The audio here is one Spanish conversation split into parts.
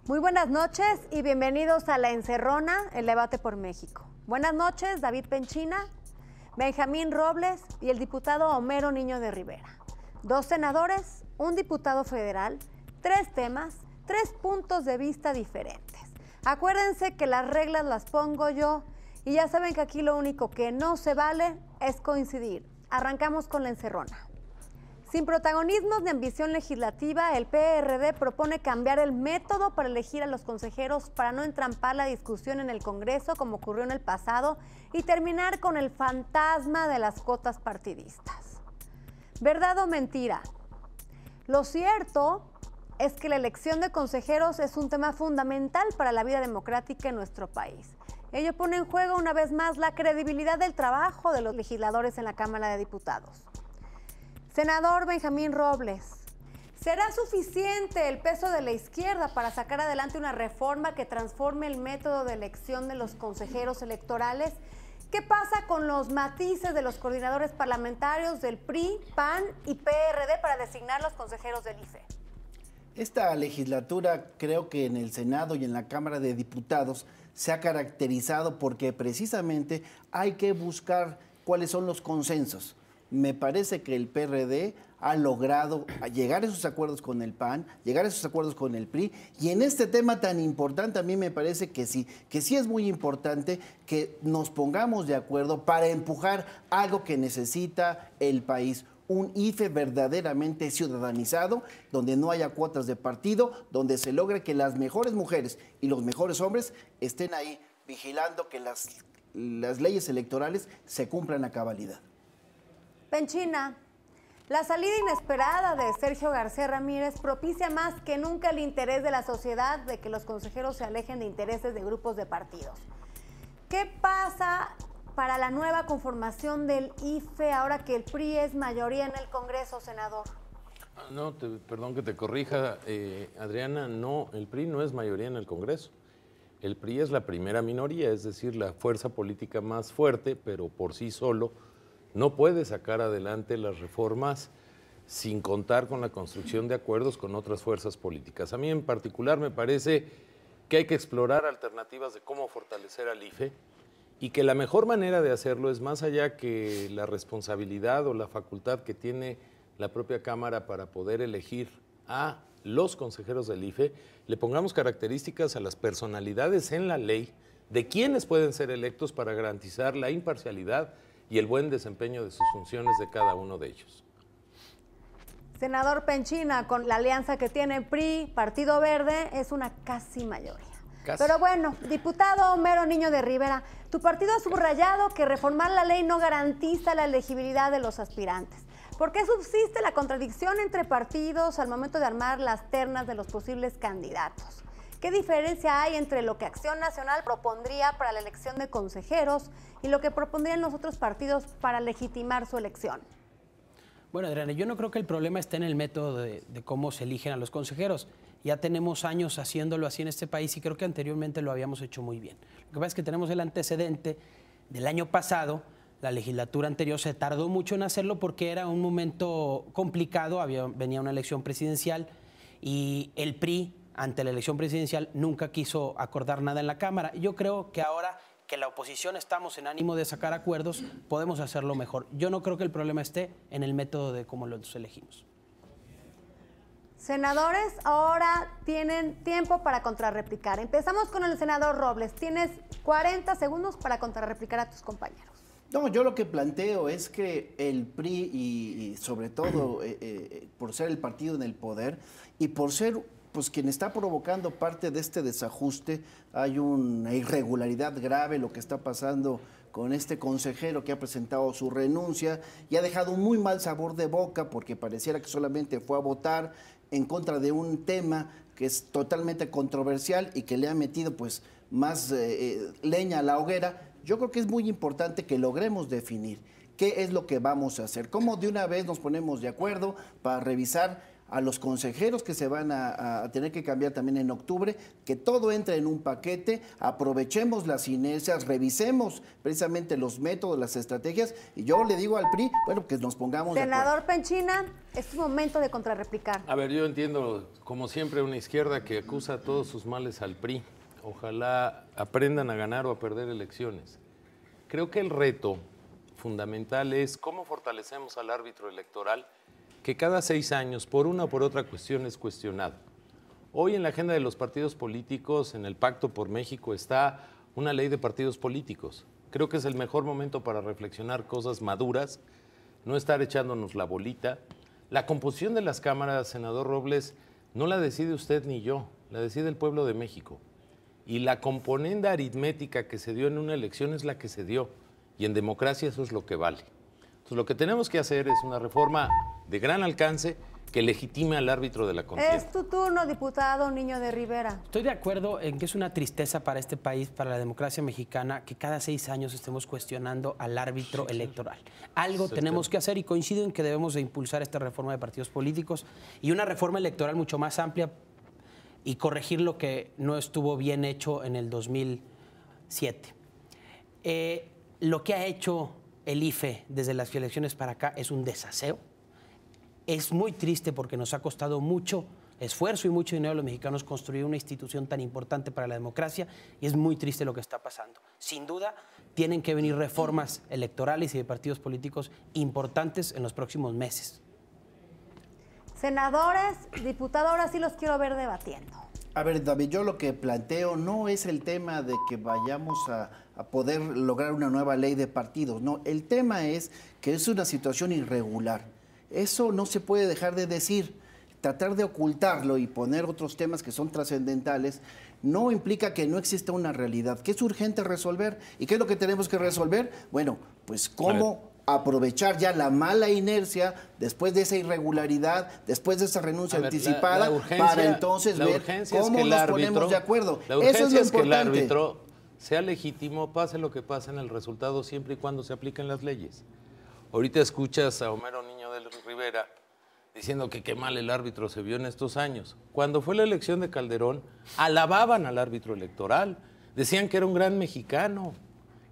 Muy buenas noches y bienvenidos a La Encerrona, el debate por México. Buenas noches, David Penchina, Benjamín Robles y el diputado Homero Niño de Rivera. 2 senadores, un diputado federal, 3 temas, 3 puntos de vista diferentes. Acuérdense que las reglas las pongo yo y ya saben que aquí lo único que no se vale es coincidir. Arrancamos con La Encerrona. Sin protagonismos ni ambición legislativa, el PRD propone cambiar el método para elegir a los consejeros para no entrampar la discusión en el Congreso como ocurrió en el pasado y terminar con el fantasma de las cuotas partidistas. ¿Verdad o mentira? Lo cierto es que la elección de consejeros es un tema fundamental para la vida democrática en nuestro país. Ello pone en juego una vez más la credibilidad del trabajo de los legisladores en la Cámara de Diputados. Senador Benjamín Robles, ¿será suficiente el peso de la izquierda para sacar adelante una reforma que transforme el método de elección de los consejeros electorales? ¿Qué pasa con los matices de los coordinadores parlamentarios del PRI, PAN y PRD para designar los consejeros del IFE? Esta legislatura, creo que en el Senado y en la Cámara de Diputados, se ha caracterizado porque precisamente hay que buscar cuáles son los consensos. Me parece que el PRD ha logrado llegar a esos acuerdos con el PAN, llegar a esos acuerdos con el PRI, y en este tema tan importante a mí me parece que sí es muy importante que nos pongamos de acuerdo para empujar algo que necesita el país. Un IFE verdaderamente ciudadanizado, donde no haya cuotas de partido, donde se logre que las mejores mujeres y los mejores hombres estén ahí vigilando que las leyes electorales se cumplan a cabalidad. Penchina, la salida inesperada de Sergio García Ramírez propicia más que nunca el interés de la sociedad de que los consejeros se alejen de intereses de grupos de partidos. ¿Qué pasa para la nueva conformación del IFE ahora que el PRI es mayoría en el Congreso, senador? No, perdón que te corrija, Adriana, no, el PRI no es mayoría en el Congreso. El PRI es la primera minoría, es decir, la fuerza política más fuerte, pero por sí solo no puede sacar adelante las reformas sin contar con la construcción de acuerdos con otras fuerzas políticas. A mí en particular me parece que hay que explorar alternativas de cómo fortalecer al IFE y que la mejor manera de hacerlo es más allá que la responsabilidad o la facultad que tiene la propia Cámara para poder elegir a los consejeros del IFE, le pongamos características a las personalidades en la ley de quienes pueden ser electos para garantizar la imparcialidad y el buen desempeño de sus funciones de cada uno de ellos. Senador Penchina, con la alianza que tiene PRI, Partido Verde, es una casi mayoría. Casi. Pero bueno, diputado Homero Niño de Rivera, tu partido ha subrayado que reformar la ley no garantiza la elegibilidad de los aspirantes. ¿Por qué subsiste la contradicción entre partidos al momento de armar las ternas de los posibles candidatos? ¿Qué diferencia hay entre lo que Acción Nacional propondría para la elección de consejeros y lo que propondrían los otros partidos para legitimar su elección? Bueno, Adriana, yo no creo que el problema esté en el método de cómo se eligen a los consejeros. Ya tenemos años haciéndolo así en este país y creo que anteriormente lo habíamos hecho muy bien. Lo que pasa es que tenemos el antecedente del año pasado. La legislatura anterior se tardó mucho en hacerlo porque era un momento complicado, venía una elección presidencial y el PRI, ante la elección presidencial, nunca quiso acordar nada en la Cámara. Yo creo que ahora que la oposición estamos en ánimo de sacar acuerdos, podemos hacerlo mejor. Yo no creo que el problema esté en el método de cómo los elegimos. Senadores, ahora tienen tiempo para contrarreplicar. Empezamos con el senador Robles. Tienes 40 segundos para contrarreplicar a tus compañeros. No, yo lo que planteo es que el PRI y sobre todo por ser el partido en el poder y por ser pues quien está provocando parte de este desajuste, hay una irregularidad grave lo que está pasando con este consejero que ha presentado su renuncia y ha dejado un muy mal sabor de boca porque pareciera que solamente fue a votar en contra de un tema que es totalmente controversial y que le ha metido pues más leña a la hoguera. Yo creo que es muy importante que logremos definir qué es lo que vamos a hacer, cómo de una vez nos ponemos de acuerdo para revisar a los consejeros que se van a tener que cambiar también en octubre, que todo entre en un paquete, aprovechemos las inercias, revisemos precisamente los métodos, las estrategias, y yo le digo al PRI, bueno, que nos pongamos Senador de acuerdo. Penchina, es tu momento de contrarreplicar. A ver, yo entiendo, como siempre, una izquierda que acusa a todos sus males al PRI. Ojalá aprendan a ganar o a perder elecciones. Creo que el reto fundamental es cómo fortalecemos al árbitro electoral que cada 6 años, por una o por otra cuestión, es cuestionado. Hoy en la agenda de los partidos políticos, en el Pacto por México, está una ley de partidos políticos. Creo que es el mejor momento para reflexionar cosas maduras, no estar echándonos la bolita. La composición de las cámaras, senador Robles, no la decide usted ni yo, la decide el pueblo de México. Y la componenda aritmética que se dio en una elección es la que se dio. Y en democracia eso es lo que vale. Entonces, lo que tenemos que hacer es una reforma de gran alcance que legitime al árbitro de la contienda. Es tu turno, diputado Niño de Rivera. Estoy de acuerdo en que es una tristeza para este país, para la democracia mexicana, que cada 6 años estemos cuestionando al árbitro electoral. Algo tenemos que hacer y coincido en que debemos de impulsar esta reforma de partidos políticos y una reforma electoral mucho más amplia y corregir lo que no estuvo bien hecho en el 2007. Lo que ha hecho el IFE desde las elecciones para acá es un desaseo. Es muy triste porque nos ha costado mucho esfuerzo y mucho dinero a los mexicanos construir una institución tan importante para la democracia y es muy triste lo que está pasando. Sin duda, tienen que venir reformas electorales y de partidos políticos importantes en los próximos meses. Senadores, diputado, ahora sí los quiero ver debatiendo. A ver, David, yo lo que planteo no es el tema de que vayamos a poder lograr una nueva ley de partidos, no, el tema es que es una situación irregular. Eso no se puede dejar de decir. Tratar de ocultarlo y poner otros temas que son trascendentales no implica que no exista una realidad, que es urgente resolver. ¿Y qué es lo que tenemos que resolver? Bueno, pues cómo aprovechar ya la mala inercia después de esa irregularidad, después de esa renuncia anticipada, para entonces ver cómo nos ponemos de acuerdo. La urgencia Eso es lo es que el importante. árbitro sea legítimo, pase lo que pase en el resultado, siempre y cuando se apliquen las leyes. Ahorita escuchas a Homero Niño de Rivera diciendo que qué mal el árbitro se vio en estos años. Cuando fue la elección de Calderón, alababan al árbitro electoral, decían que era un gran mexicano,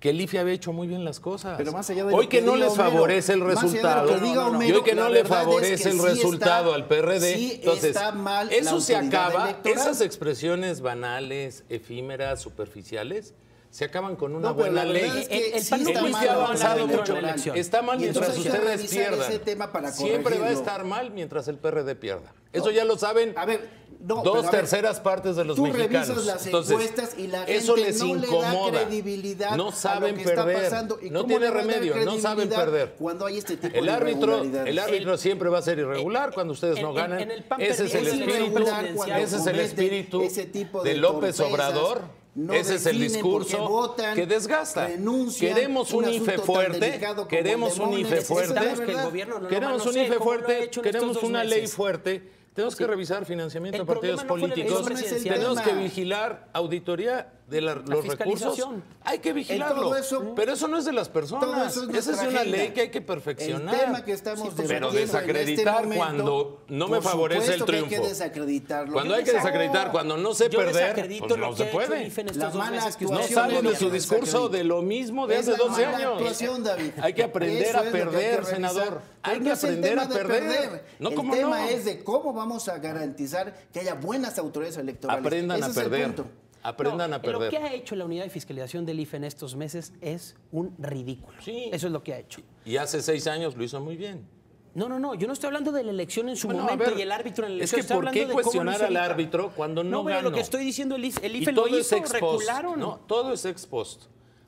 que el IFE había hecho muy bien las cosas. Pero más allá de hoy lo que no diga les Homero, favorece el más allá de resultado, lo que diga Homero, y hoy que la no le verdad es favorece que el sí resultado está- al PRD, sí entonces está mal la eso se autoridad acaba, electoral. esas expresiones banales, efímeras, superficiales, se acaban con una No, pero buena la verdad ley. es que El sí PAN no está El mal IFE ha la avanzado autoridad mucho. electoral. Está mal Y mientras entonces hay que ustedes revisar pierdan. ese tema para Siempre va a corregirlo. estar mal mientras el PRD pierda. Eso ya lo saben. A ver, no, pero dos a ver, terceras partes de los tú mexicanos. revisas las Entonces, encuestas y la gente eso les no le incomoda. da credibilidad No a saben lo que está perder. pasando. ¿Y No cómo tiene le va a dar remedio, no saben credibilidad perder. cuando hay este tipo El de árbitro irregularidades? siempre va a ser irregular cuando ustedes no ganan. en el PAN Ese es el perdieron espíritu, irregular cuando ese es el cometen espíritu ese tipo de de López torpezas. Obrador. No Ese es el definen porque discurso votan, que desgasta. renuncian, Queremos un IFE asunto tan fuerte, delicado como queremos el un de IFE Monex. fuerte, Esa es la que el verdad. gobierno no lo queremos un manosee, IFE como lo ha fuerte, hecho en estos queremos 2 una ley meses. fuerte. Tenemos que revisar financiamiento El de partidos problema no fue la políticos. elección presidencial. Tenemos que tema. vigilar auditoría de los recursos. fiscalización. Hay que vigilarlo. todo eso- pero eso no es de las Todo personas. eso es Esa es nuestra una agenda. ley que hay que perfeccionar. El tema que estamos pero debatiendo desacreditar en este cuando momento, no me por favorece el supuesto que triunfo. hay que desacreditarlo. Cuando hay que desacreditar, cuando no sé Yo perder, desacredito pues lo no que se ha hecho el puede. IFE en estos La 2 mala meses que No ustedes actuación salen de es su lo que discurso desacredita. de lo mismo de Es hace la 12 mala años. actuación, David. Hay que aprender Eso a es lo que hay que perder, revisar. senador. Hay Pero que no es el aprender tema a de perder. No, el ¿cómo tema no? es de cómo vamos a garantizar que haya buenas autoridades electorales. Aprendan Ese a es el perder. punto. Aprendan a Lo perder. que ha hecho la unidad de fiscalización del IFE en estos meses es un ridículo. Sí. Eso es lo que ha hecho. Y hace 6 años lo hizo muy bien. No, yo no estoy hablando de la elección en su Bueno, momento a ver, y el árbitro en la es elección. que Estoy ¿por qué hablando de cómo lo cuestionar hizo al ahorita. árbitro cuando no pero ganó? lo que estoy diciendo, el IFE Y lo todo es hizo, ex post. regularon. No, todo es ex post.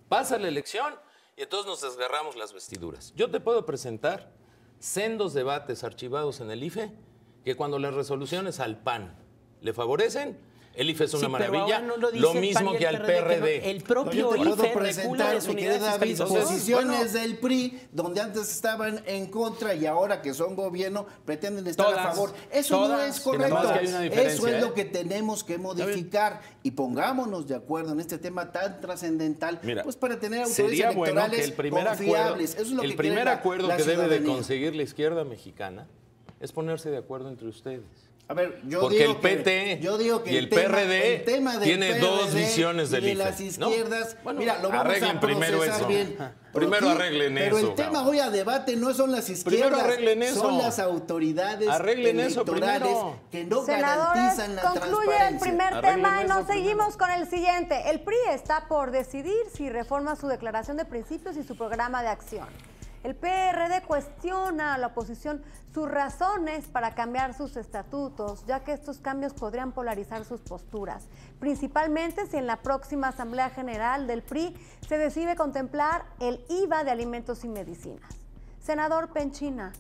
Pasa la elección y entonces nos desgarramos las vestiduras. Yo te puedo presentar sendos debates archivados en el IFE que cuando las resoluciones al PAN le favorecen, el IFE es una Sí, pero maravilla, ahora no lo dice lo el mismo PAN y que el al PRD, que PRD. no. El No, propio yo te puedo IFE regula presentar, las mi querida unidades David, fiscalizadoras. posiciones del PRI, donde antes estaban en contra y ahora que son gobierno pretenden estar a Todas, favor. Eso no todas. es correcto. Nada más que hay una diferencia, Eso es ¿eh? lo que tenemos que modificar y pongámonos de acuerdo en este tema tan trascendental, Mira, pues para tener autoridades sería bueno electorales que el primer acuerdo, confiables. Eso es lo el que primer quiere acuerdo la que debe de ciudadanía. conseguir la izquierda mexicana es ponerse de acuerdo entre ustedes. A ver, porque el PT y el PRD tiene dos visiones del IFE. Y las izquierdas, bueno, mira, lo vamos arreglen a primero eso. bien. Primero arreglen eso. Pero el tema hoy a debate no son las izquierdas, primero arreglen eso. Son las autoridades electorales que no garantizan la transparencia. Concluye el primer Arreglen tema y eso nos seguimos primero. con el siguiente. El PRI está por decidir si reforma su declaración de principios y su programa de acción. El PRD cuestiona a la oposición sus razones para cambiar sus estatutos, ya que estos cambios podrían polarizar sus posturas, principalmente si en la próxima Asamblea General del PRI se decide contemplar el IVA de alimentos y medicinas. Senador Penchina,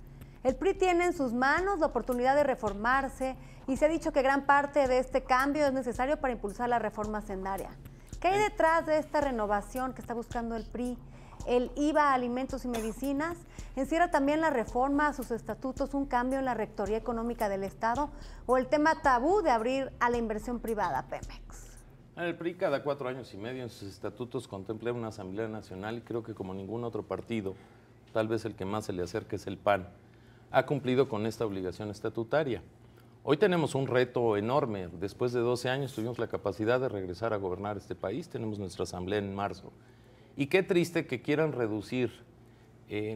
el PRI tiene en sus manos la oportunidad de reformarse y se ha dicho que gran parte de este cambio es necesario para impulsar la reforma hacendaria. ¿Qué hay detrás de esta renovación que está buscando el PRI? El IVA a alimentos y medicinas, ¿encierra también la reforma a sus estatutos un cambio en la rectoría económica del Estado o el tema tabú de abrir a la inversión privada, Pemex? El PRI cada 4 años y medio en sus estatutos contempla una Asamblea Nacional y creo que como ningún otro partido, tal vez el que más se le acerca es el PAN, ha cumplido con esta obligación estatutaria. Hoy tenemos un reto enorme. Después de 12 años tuvimos la capacidad de regresar a gobernar este país, tenemos nuestra Asamblea en marzo. Y qué triste que quieran reducir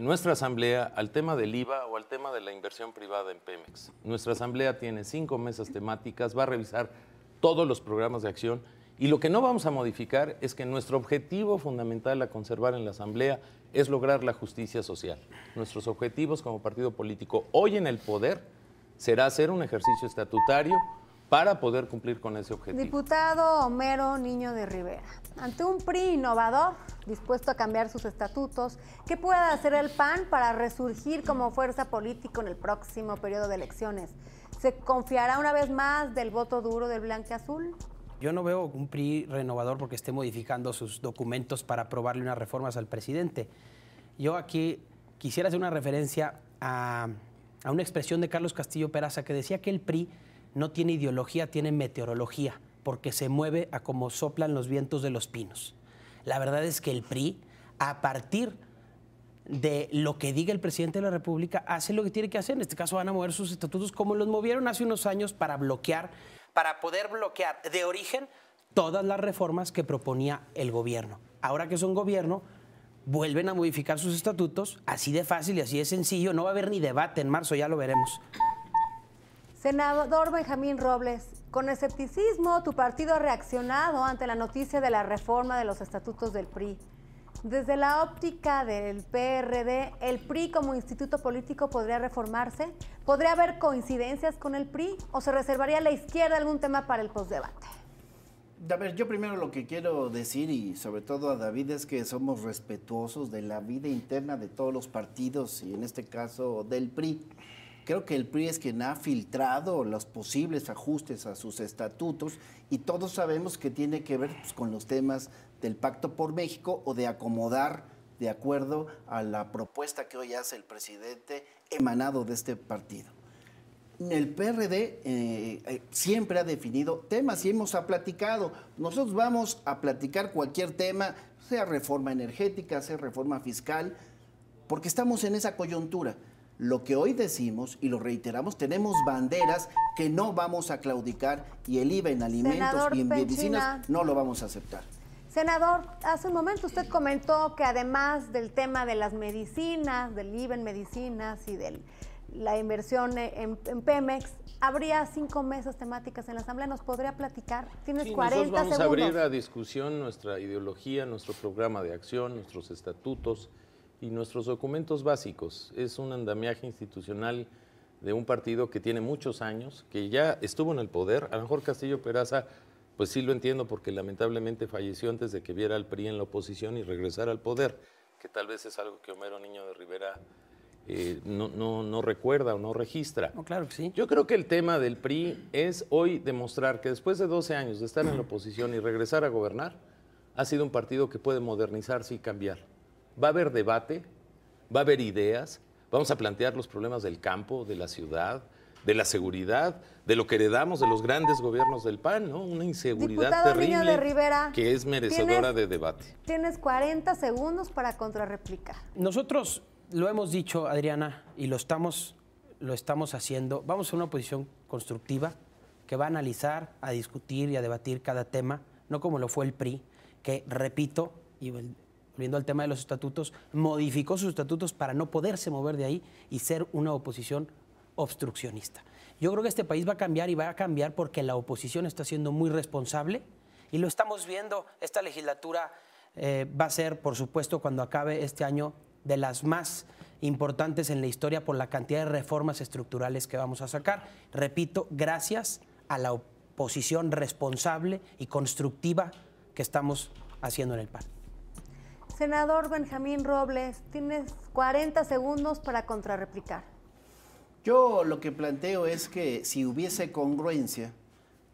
nuestra Asamblea al tema del IVA o al tema de la inversión privada en Pemex. Nuestra Asamblea tiene 5 mesas temáticas, va a revisar todos los programas de acción y lo que no vamos a modificar es que nuestro objetivo fundamental a conservar en la Asamblea es lograr la justicia social. Nuestros objetivos como partido político hoy en el poder será hacer un ejercicio estatutario para poder cumplir con ese objetivo. Diputado Homero Niño de Rivera, ante un PRI innovador, dispuesto a cambiar sus estatutos, ¿qué puede hacer el PAN para resurgir como fuerza política en el próximo periodo de elecciones? ¿Se confiará una vez más del voto duro del blanquiazul? Yo no veo un PRI renovador porque esté modificando sus documentos para aprobarle unas reformas al presidente. Yo aquí quisiera hacer una referencia a una expresión de Carlos Castillo Peraza que decía que el PRI no tiene ideología, tiene meteorología, porque se mueve a como soplan los vientos de los pinos. La verdad es que el PRI, a partir de lo que diga el presidente de la República, hace lo que tiene que hacer. En este caso van a mover sus estatutos como los movieron hace unos años para poder bloquear de origen todas las reformas que proponía el gobierno. Ahora que son gobierno, vuelven a modificar sus estatutos, así de fácil y así de sencillo. No va a haber ni debate en marzo, ya lo veremos. Senador Benjamín Robles, con escepticismo tu partido ha reaccionado ante la noticia de la reforma de los estatutos del PRI. Desde la óptica del PRD, ¿el PRI como instituto político podría reformarse? ¿Podría haber coincidencias con el PRI o se reservaría a la izquierda algún tema para el postdebate? A ver, yo primero lo que quiero decir, y sobre todo a David, es que somos respetuosos de la vida interna de todos los partidos y en este caso del PRI. Creo que el PRI es quien ha filtrado los posibles ajustes a sus estatutos y todos sabemos que tiene que ver pues, con los temas del Pacto por México o de acomodar de acuerdo a la propuesta que hoy hace el presidente emanado de este partido. El PRD siempre ha definido temas y hemos platicado. Nosotros vamos a platicar cualquier tema, sea reforma energética, sea reforma fiscal, porque estamos en esa coyuntura. Lo que hoy decimos, y lo reiteramos, tenemos banderas que no vamos a claudicar y el IVA en alimentos Senador y en medicinas Penchina, no lo vamos a aceptar. Senador, hace un momento usted comentó que además del tema de las medicinas, del IVA en medicinas y de la inversión en Pemex, habría 5 mesas temáticas en la Asamblea. ¿Nos podría platicar? Tienes Sí, 40 nosotros vamos segundos. a abrir a discusión nuestra ideología, nuestro programa de acción, nuestros estatutos y nuestros documentos básicos. Es un andamiaje institucional de un partido que tiene muchos años, que ya estuvo en el poder. A lo mejor Castillo Peraza, pues sí lo entiendo porque lamentablemente falleció antes de que viera al PRI en la oposición y regresara al poder, que tal vez es algo que Homero Niño de Rivera no recuerda o no registra. No, claro que sí. Yo creo que el tema del PRI es hoy demostrar que después de 12 años de estar en la oposición y regresar a gobernar, ha sido un partido que puede modernizarse y cambiar. Va a haber debate, va a haber ideas, vamos a plantear los problemas del campo, de la ciudad, de la seguridad, de lo que heredamos de los grandes gobiernos del PAN, ¿no? Una inseguridad Diputado Niño de terrible Rivera, que es merecedora de debate. Tienes 40 segundos para contrarreplicar. Nosotros lo hemos dicho, Adriana, y lo estamos lo estamos haciendo. Vamos a hacer una oposición constructiva que va a analizar, a discutir y a debatir cada tema, no como lo fue el PRI, que, repito, y volviendo al tema de los estatutos, modificó sus estatutos para no poderse mover de ahí y ser una oposición obstruccionista. Yo creo que este país va a cambiar y va a cambiar porque la oposición está siendo muy responsable y lo estamos viendo. Esta legislatura va a ser, por supuesto, cuando acabe este año, de las más importantes en la historia por la cantidad de reformas estructurales que vamos a sacar. Repito, gracias a la oposición responsable y constructiva que estamos haciendo en el PAN. Senador Benjamín Robles, tienes 40 segundos para contrarreplicar. Yo lo que planteo es que si hubiese congruencia,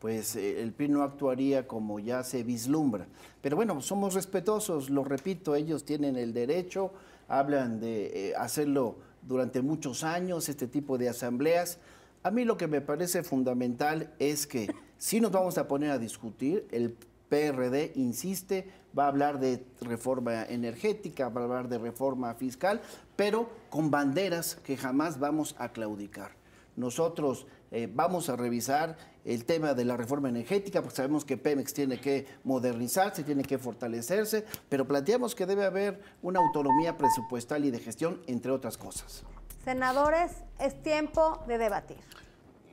pues el PRI no actuaría como ya se vislumbra. Pero bueno, somos respetuosos, lo repito, ellos tienen el derecho, hablan de hacerlo durante muchos años, este tipo de asambleas. A mí lo que me parece fundamental es que si nos vamos a poner a discutir, el PRD insiste, va a hablar de reforma energética, va a hablar de reforma fiscal, pero con banderas que jamás vamos a claudicar. Nosotros vamos a revisar el tema de la reforma energética, porque sabemos que Pemex tiene que modernizarse, tiene que fortalecerse, pero planteamos que debe haber una autonomía presupuestal y de gestión, entre otras cosas. Senadores, es tiempo de debatir.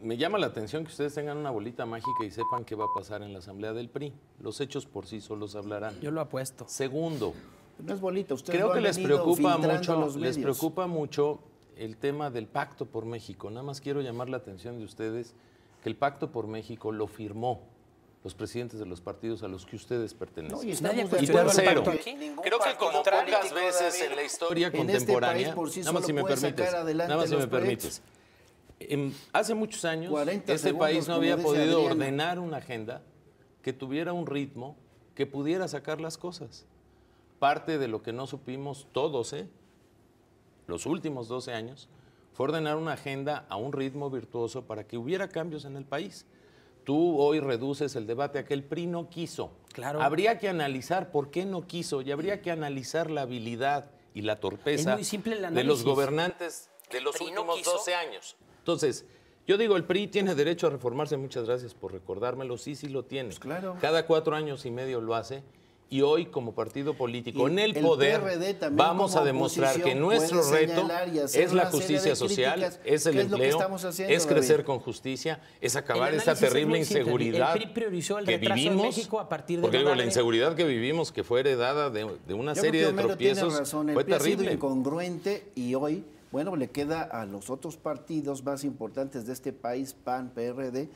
Me llama la atención que ustedes tengan una bolita mágica y sepan qué va a pasar en la asamblea del PRI. Los hechos por sí solos hablarán. Yo lo apuesto. Segundo, No es bolita, ustedes creo lo que han les venido filtrando a los les medios. preocupa mucho el tema del Pacto por México. Nada más quiero llamar la atención de ustedes que el Pacto por México lo firmó los presidentes de los partidos a los que ustedes pertenecen. No, y Nadie estamos de Y acuerdo tercero, en que ningún creo que partido como pocas político, veces David, en la historia en este contemporánea, país por sí nada más solo si me puede permites, sacar adelante nada más si los me permites. Hace muchos años 40 este segundos, país no como había dice podido Adriana. ordenar una agenda que tuviera un ritmo que pudiera sacar las cosas. Parte de lo que no supimos todos, los últimos 12 años, fue ordenar una agenda a un ritmo virtuoso para que hubiera cambios en el país. Tú hoy reduces el debate a que el PRI no quiso. Claro. Habría que analizar por qué no quiso y habría que analizar la habilidad y la torpeza Es muy simple el de análisis. los gobernantes de los PRI no últimos quiso. 12 años. Entonces, yo digo, el PRI tiene derecho a reformarse, muchas gracias por recordármelo, sí lo tiene. Pues claro. Cada 4 años y medio lo hace. Y hoy, como partido político, Y en el el poder, PRD también vamos como a demostrar que oposición nuestro puede reto señalar y hacer es la una serie justicia de social, críticas. es el ¿Qué es lo que empleo, estamos haciendo, es crecer David? con justicia, es acabar El esta análisis es terrible muy simple. inseguridad El PRI priorizó el que retraso de vivimos, México a partir de porque no digo, la darle- inseguridad que vivimos, que fue heredada de una Yo serie creo de que Homero tiene tropiezos, razón, el fue PRI ha sido terrible. incongruente y hoy, bueno, le queda a los otros partidos más importantes de este país, PAN, PRD,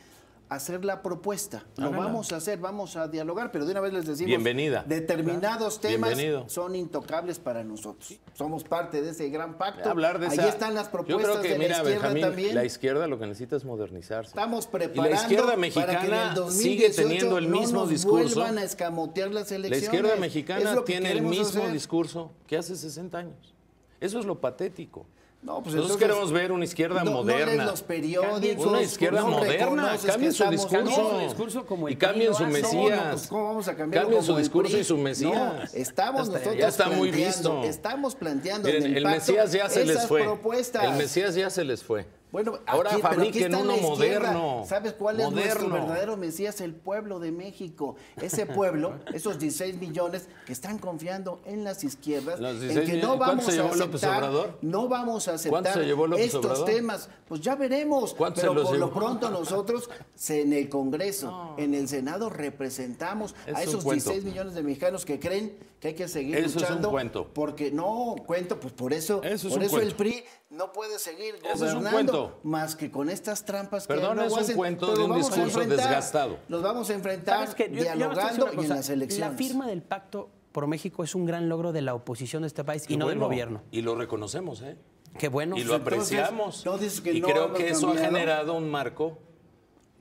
hacer la propuesta. Lo Háganla. vamos a hacer, vamos a dialogar, pero de una vez les decimos, Bienvenida. determinados temas Bienvenido. son intocables para nosotros. Somos parte de ese gran pacto. Hablar de Ahí esa- están las Yo propuestas creo que, de la mira, izquierda Benjamín, también. la izquierda lo que necesita es modernizarse. Estamos Y preparando la izquierda para que en mexicana el 2018 sigue teniendo el mismo no nos discurso. vuelvan a escamotear las La elecciones. izquierda Es mexicana lo que tiene el queremos mismo hacer. discurso que hace 60 años. Eso es lo patético. No, pues Nosotros entonces, queremos ver una izquierda no moderna. lees los periódicos, Una izquierda no moderna. reconoces que Cambien su estamos- discurso. Cambien su discurso como el y cambien PRI su lo hace. Mesías. No, pues, ¿cómo vamos a cambiarlo Cambien su como el discurso PRI? y su Mesías. No, estamos nosotros Ya está muy planteando, visto. estamos planteando Miren, en el el pacto Mesías ya se les esas fue. propuestas. El Mesías ya se les fue. Bueno, Ahora aquí, pero aquí fabriquen está uno la izquierda. moderno. ¿Sabes cuál es nuestro Moderno. verdadero Mesías? El pueblo de México. Ese pueblo, esos 16 millones que están confiando en las izquierdas, Los en 16 que no millones. ¿Cuánto vamos se a llevó López aceptar, Obrador? no vamos a ¿Cuánto aceptar se llevó López estos Obrador? temas. Pues ya veremos. ¿Cuánto Pero se los por lo llevó? pronto nosotros en el Congreso, en el Senado representamos Es a un esos cuento. 16 millones de mexicanos que creen que hay que seguir Eso es un luchando. cuento. Porque no cuento, pues por eso, Eso es por un eso el cuento. PRI no puede seguir Eso es un gobernando cuento. más que con estas trampas que Perdón, luego es un hacen. cuento Pero de un vamos a discurso enfrentar, desgastado. Los vamos a enfrentar ¿Sabes qué? Yo nada más te voy a decir dialogando una y en cosa. las elecciones. La firma del Pacto por México es un gran logro de la oposición de este país y Qué no del bueno. gobierno. Y lo reconocemos, ¿eh? Qué bueno. Y lo entonces, apreciamos. no dices que y no creo hemos que eso ha cambiado. generado un marco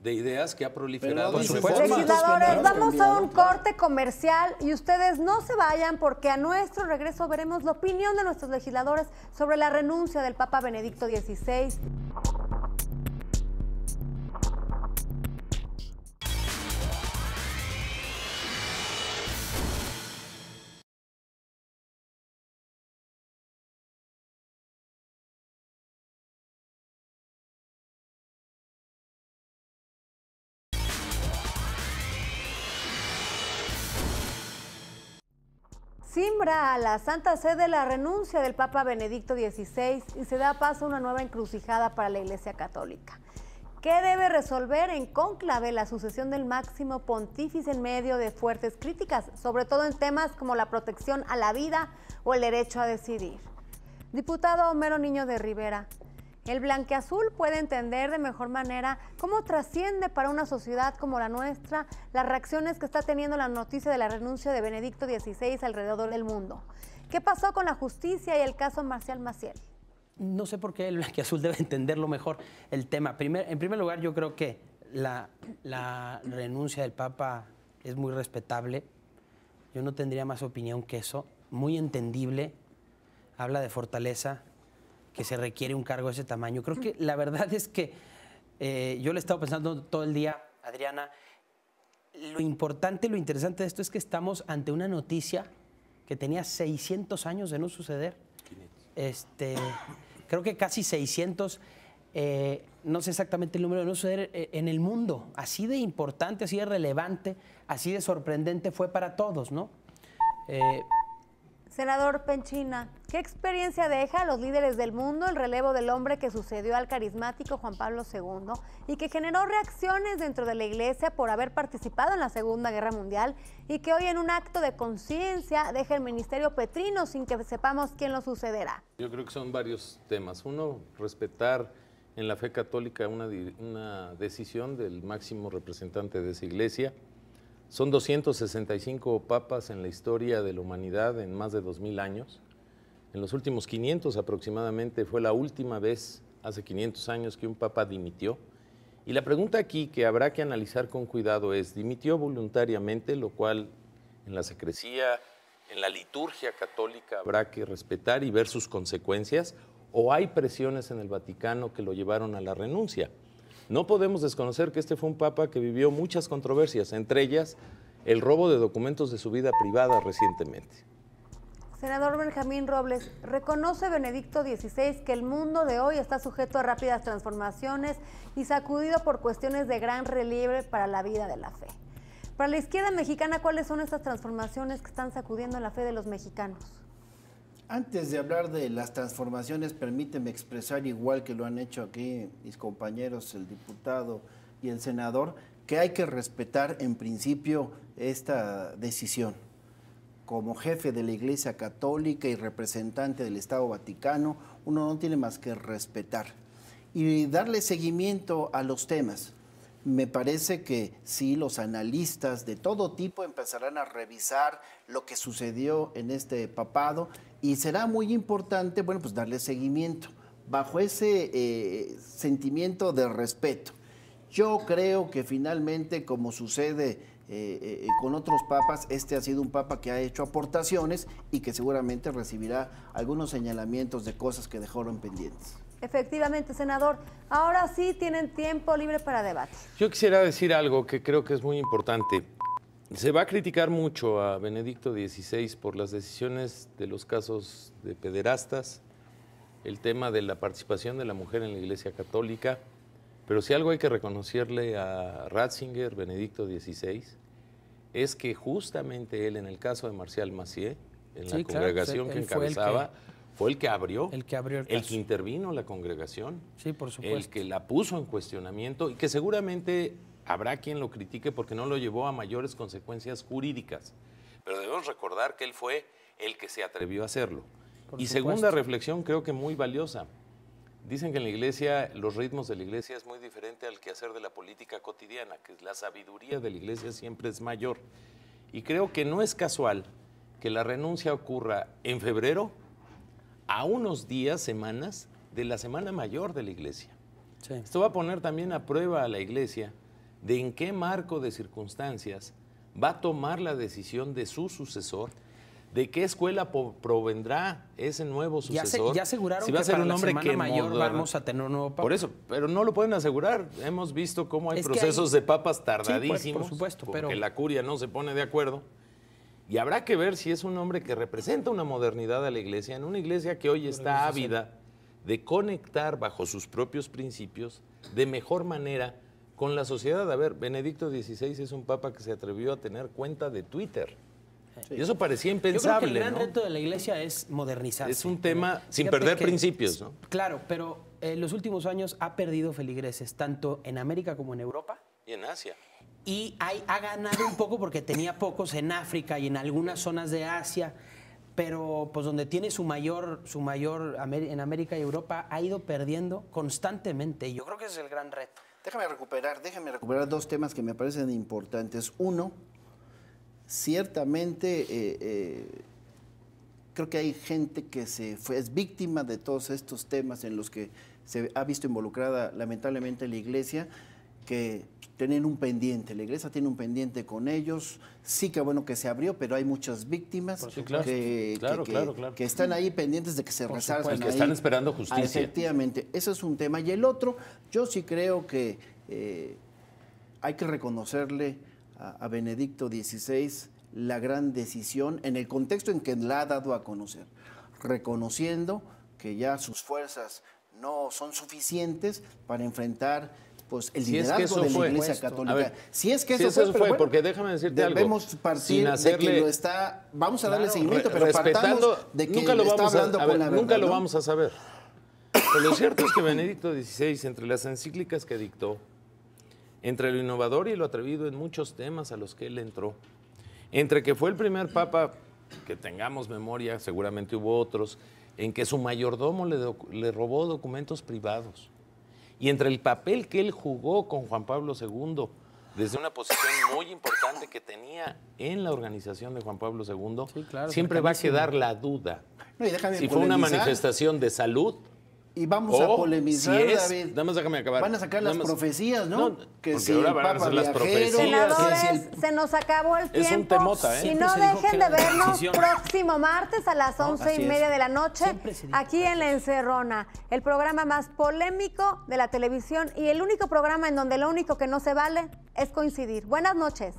de ideas que ha proliferado Pero no en dices reformas. formas. Legisladores, que no hemos vamos a cambiado. un corte comercial y ustedes no se vayan porque a nuestro regreso veremos la opinión de nuestros legisladores sobre la renuncia del Papa Benedicto XVI. simbra a la Santa Sede la renuncia del Papa Benedicto XVI y se da paso a una nueva encrucijada para la Iglesia Católica. ¿Qué debe resolver en cónclave la sucesión del máximo pontífice en medio de fuertes críticas, sobre todo en temas como la protección a la vida o el derecho a decidir? Diputado Homero Niño de Rivera, el blanqueazul puede entender de mejor manera cómo trasciende para una sociedad como la nuestra las reacciones que está teniendo la noticia de la renuncia de Benedicto XVI alrededor del mundo. ¿Qué pasó con la justicia y el caso Marcial Maciel? No sé por qué el blanquiazul debe entenderlo mejor el tema. En primer lugar, yo creo que la renuncia del Papa es muy respetable. Yo no tendría más opinión que eso. Muy entendible. Habla de fortaleza, que se requiere un cargo de ese tamaño. Creo que la verdad es que yo le he estado pensando todo el día, Adriana, lo importante, lo interesante de esto es que estamos ante una noticia que tenía 600 años de no suceder. Creo que casi 600, no sé exactamente el número de no suceder en el mundo. Así de importante, así de relevante, así de sorprendente fue para todos, ¿no? Senador Penchina, ¿qué experiencia deja a los líderes del mundo el relevo del hombre que sucedió al carismático Juan Pablo II y que generó reacciones dentro de la Iglesia por haber participado en la Segunda Guerra Mundial y que hoy en un acto de conciencia deja el ministerio petrino sin que sepamos quién lo sucederá? Yo creo que son varios temas. Uno, respetar en la fe católica una decisión del máximo representante de esa iglesia. Son 265 papas en la historia de la humanidad en más de 2000 años. En los últimos 500 aproximadamente fue la última vez, hace 500 años, que un papa dimitió. Y la pregunta aquí que habrá que analizar con cuidado es, ¿dimitió voluntariamente, lo cual en la secrecía, en la liturgia católica habrá que respetar y ver sus consecuencias? ¿O hay presiones en el Vaticano que lo llevaron a la renuncia? No podemos desconocer que este fue un papa que vivió muchas controversias, entre ellas el robo de documentos de su vida privada recientemente. Senador Benjamín Robles, ¿reconoce Benedicto XVI que el mundo de hoy está sujeto a rápidas transformaciones y sacudido por cuestiones de gran relieve para la vida de la fe? Para la izquierda mexicana, ¿cuáles son estas transformaciones que están sacudiendo la fe de los mexicanos? Antes de hablar de las transformaciones, permíteme expresar, igual que lo han hecho aquí mis compañeros, el diputado y el senador, que hay que respetar en principio esta decisión. Como jefe de la Iglesia Católica y representante del Estado Vaticano, uno no tiene más que respetar y darle seguimiento a los temas. Me parece que sí, los analistas de todo tipo empezarán a revisar lo que sucedió en este papado y será muy importante, bueno, pues darle seguimiento bajo ese sentimiento de respeto. Yo creo que finalmente, como sucede con otros papas, este ha sido un papa que ha hecho aportaciones y que seguramente recibirá algunos señalamientos de cosas que dejaron pendientes. Efectivamente, senador. Ahora sí tienen tiempo libre para debate. Yo quisiera decir algo que creo que es muy importante. Se va a criticar mucho a Benedicto XVI por las decisiones de los casos de pederastas, el tema de la participación de la mujer en la Iglesia Católica, pero si algo hay que reconocerle a Ratzinger, Benedicto XVI, es que justamente él, en el caso de Marcial Maciel, en la congregación que encabezaba, fue el que abrió el caso. El que intervino la congregación, sí, por supuesto, el que la puso en cuestionamiento y que seguramente habrá quien lo critique porque no lo llevó a mayores consecuencias jurídicas. Pero debemos recordar que él fue el que se atrevió a hacerlo. Y segunda reflexión, creo que muy valiosa. Dicen que en la iglesia, los ritmos de la iglesia es muy diferente al quehacer de la política cotidiana, que la sabiduría de la iglesia siempre es mayor. Y creo que no es casual que la renuncia ocurra en febrero, a unos días, semanas, de la Semana Mayor de la Iglesia. Sí. Esto va a poner también a prueba a la Iglesia de en qué marco de circunstancias va a tomar la decisión de su sucesor, de qué escuela provendrá ese nuevo sucesor. Ya aseguraron si va a ser un hombre que mayor vamos a tener un nuevo papa. Por eso, pero no lo pueden asegurar. Hemos visto cómo hay procesos de papas tardadísimos, sí, por supuesto, porque la curia no se pone de acuerdo. Y habrá que ver si es un hombre que representa una modernidad a la iglesia, en una iglesia que hoy está ávida de conectar bajo sus propios principios de mejor manera con la sociedad. A ver, Benedicto XVI es un papa que se atrevió a tener cuenta de Twitter. Y eso parecía Yo creo que impensable, el gran ¿no? reto de la iglesia es modernizarse. Es un tema sin Fíjate perder que principios, ¿no? Claro, pero en los últimos años ha perdido feligreses, tanto en América como en Europa. Y en Asia. Y ha ganado un poco porque tenía pocos en África y en algunas zonas de Asia, pero pues donde tiene su mayor en América y Europa ha ido perdiendo constantemente. Y yo creo que ese es el gran reto. Déjame recuperar dos temas que me parecen importantes. Uno, ciertamente creo que hay gente que es víctima de todos estos temas en los que se ha visto involucrada lamentablemente la iglesia, que tienen un pendiente, la iglesia tiene un pendiente con ellos, sí que bueno que se abrió, pero hay muchas víctimas que están ahí pendientes de que se resarcen. Que están esperando justicia. Efectivamente, eso es un tema. Y el otro, yo sí creo que hay que reconocerle a Benedicto XVI la gran decisión en el contexto en que la ha dado a conocer, reconociendo que ya sus fuerzas no son suficientes para enfrentar pues el liderazgo de la Iglesia Católica. Ver, si es que eso fue, bueno, porque déjame decirte debemos algo. Partir de que lo está, vamos a darle seguimiento, pero partamos de que nunca lo está hablando con la verdad. Nunca lo vamos a saber. Pero lo cierto es que Benedicto XVI, entre las encíclicas que dictó, entre lo innovador y lo atrevido en muchos temas a los que él entró, entre que fue el primer papa, que tengamos memoria, seguramente hubo otros, en que su mayordomo le robó documentos privados, y entre el papel que él jugó con Juan Pablo II, desde una posición muy importante que tenía en la organización de Juan Pablo II, sí, claro, siempre va a quedar la duda. No, y si fue una manifestación de salud. Y vamos a polemizar, si es, David. Nada más déjame acabar. Van a sacar las profecías, ¿no? Que si ahora van a hacer las profecías. Senadores, se nos acabó el tiempo. Es un temota, ¿eh? Y no dejen de vernos próximo martes a las 11:30 de la noche, aquí en La Encerrona, el programa más polémico de la televisión y el único programa en donde lo único que no se vale es coincidir. Buenas noches.